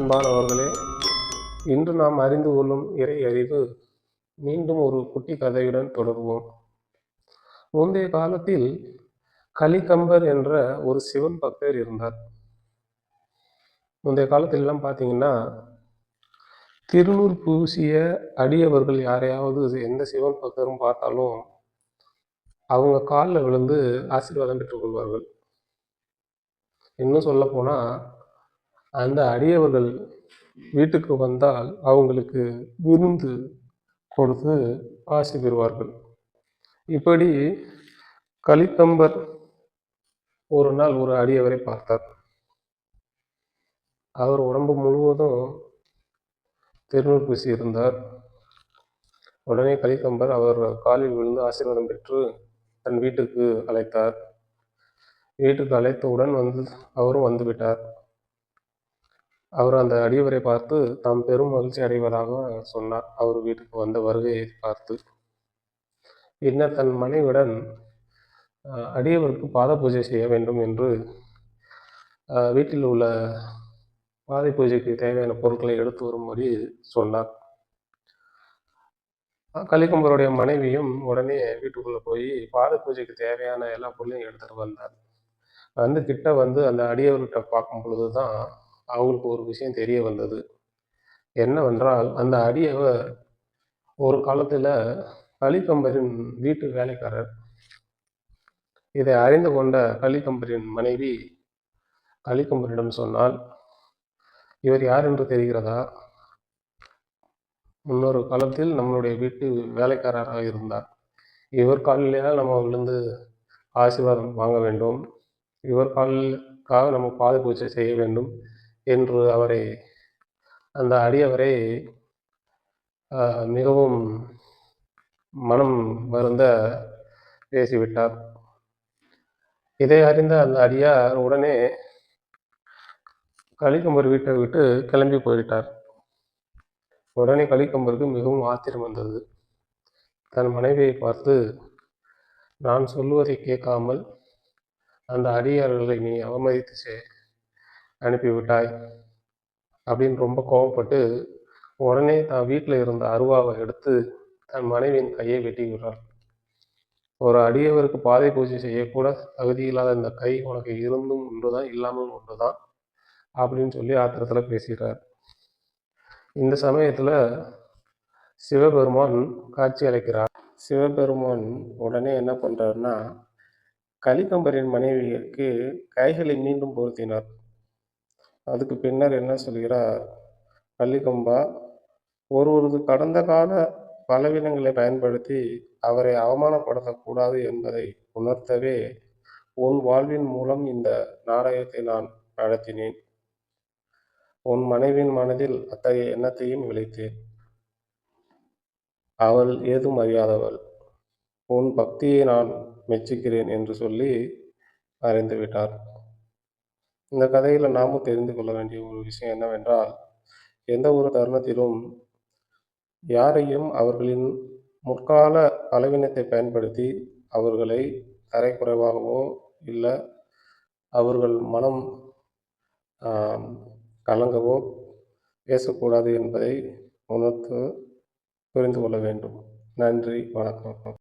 அன்பானவர்களே, இன்று நாம் அறிந்து கொள்ளும் இறை அறிவு மீண்டும் ஒரு குட்டி கதையுடன் தொடர்வோம். முந்தைய காலத்தில் கலிகம்பர் என்ற ஒரு சிவன் பக்தர் இருந்தார். முந்தைய காலத்திலெல்லாம் பார்த்தீங்கன்னா, திருநூல் பூசிய அடியவர்கள் யாரையாவது எந்த சிவன் பக்தரும் பார்த்தாலும் அவங்க காலில் விழுந்து ஆசீர்வாதம் பெற்றுக்கொள்வார்கள். இன்னும் சொல்லப்போனால், அந்த அடியவர்கள் வீட்டுக்கு வந்தால் அவங்களுக்கு விருந்து கொடுத்து ஆசி பெறுவார்கள். இப்படி கலிகம்பர் ஒரு நாள் ஒரு அடியவரை பார்த்தார். அவர் உடம்பு முழுவதும் திருநூல் பூசி இருந்தார். உடனே கலிகம்பர் அவர் காலில் விழுந்து ஆசீர்வாதம் பெற்று தன் வீட்டுக்கு அழைத்தார். வீட்டுக்கு அழைத்தவுடன் அவரும் வந்துவிட்டார். அவர் அந்த அடியவரை பார்த்து தாம் பெரும் மகிழ்ச்சி அடைவதாக சொன்னார். அவர் வீட்டுக்கு வந்த வருகையை பார்த்து பின்னர் தன் மனைவியுடன் அடியவருக்கு பாத பூஜை செய்ய வேண்டும் என்று வீட்டில் உள்ள பாதை பூஜைக்கு தேவையான பொருட்களை எடுத்து வரும்படி சொன்னார். கலிகம்பருடைய மனைவியும் உடனே வீட்டுக்குள்ளே போய் பாத பூஜைக்கு தேவையான எல்லா பொருளையும் எடுத்துகிட்டு வந்தார். கிட்ட அந்த அடியவர்கிட்ட பார்க்கும் பொழுது தான் அவங்களுக்கு ஒரு விஷயம் தெரிய வந்தது. என்னவென்றால், அந்த அடியவர் ஒரு காலத்தில் கலிகம்பரின் வீட்டு வேலைக்காரர். இதை அறிந்து கொண்ட கலிகம்பரின் மனைவி கலிகம்பரிடம் சொன்னால், இவர் யார் என்று தெரிகிறதா? முன்னொரு காலத்தில் நம்மளுடைய வீட்டு வேலைக்காரராக இருந்தார். இவர் காலிலேயால் நம்ம விழுந்து ஆசீர்வாதம் வாங்க வேண்டும், இவர் காலுக்காக நம்ம பாத பூஜை செய்ய வேண்டும் என்று அந்த அடியவரை மிகவும் மனம் வருந்த பேசிவிட்டார். இதை அறிந்த அந்த அடியார் உடனே கலிகம்பர் வீட்டை விட்டு கிளம்பி போய்விட்டார். உடனே கலிகம்பருக்கு மிகவும் ஆத்திரம் வந்தது. தன் மனைவியை பார்த்து, நான் சொல்லுவதை கேட்காமல் அந்த அடியார்களை நீ அவமதித்து அனுப்பிவிட்டாய் அப்படின்னு ரொம்ப கோபப்பட்டு உடனே தான் வீட்டில் இருந்த அருவாவை எடுத்து தன் மனைவியின் கையை வெட்டி விடுறார். ஒரு அடியவருக்கு பாதை பூஜை செய்யக்கூட தகுதி இல்லாத இந்த கை உனக்கு இருந்தும் ஒன்றுதான், இல்லாமல் ஒன்றுதான் அப்படின்னு சொல்லி ஆத்திரத்தில் பேசுகிறார். இந்த சமயத்தில் சிவபெருமான் காட்சி அளிக்கிறார். சிவபெருமான் உடனே என்ன பண்ணுறாருன்னா, கலிகம்பரின் மனைவிக்கு கைகளை மீண்டும் பொருத்தினார். அதுக்கு பின்னர் என்ன சொல்கிறார், கலிகம்பா, ஒருவரது கடந்த கால பலவீனங்களை பயன்படுத்தி அவரை அவமானப்படுத்தக்கூடாது என்பதை உணர்த்தவே உன் வாழ்வின் மூலம் இந்த நாடகத்தை நான் நடத்தினேன். உன் மனைவியின் மனதில் அத்தகைய எண்ணத்தையும் விளைத்தேன். அவள் ஏதும் அறியாதவள். உன் பக்தியை நான் மெச்சுகிறேன் என்று சொல்லி மறைந்து விட்டார். இந்த கதையில் நாமும் தெரிந்து கொள்ள வேண்டிய ஒரு விஷயம் என்னவென்றால், எந்த ஒரு தருணத்திலும் யாரையும் அவர்களின் முற்கால பலவீனத்தை பயன்படுத்தி அவர்களை தரைக்குறைவாகவோ இல்லை அவர்கள் மனம் கலங்கவோ பேசக்கூடாது என்பதை புரிந்து கொள்ள வேண்டும். நன்றி, வணக்கம்.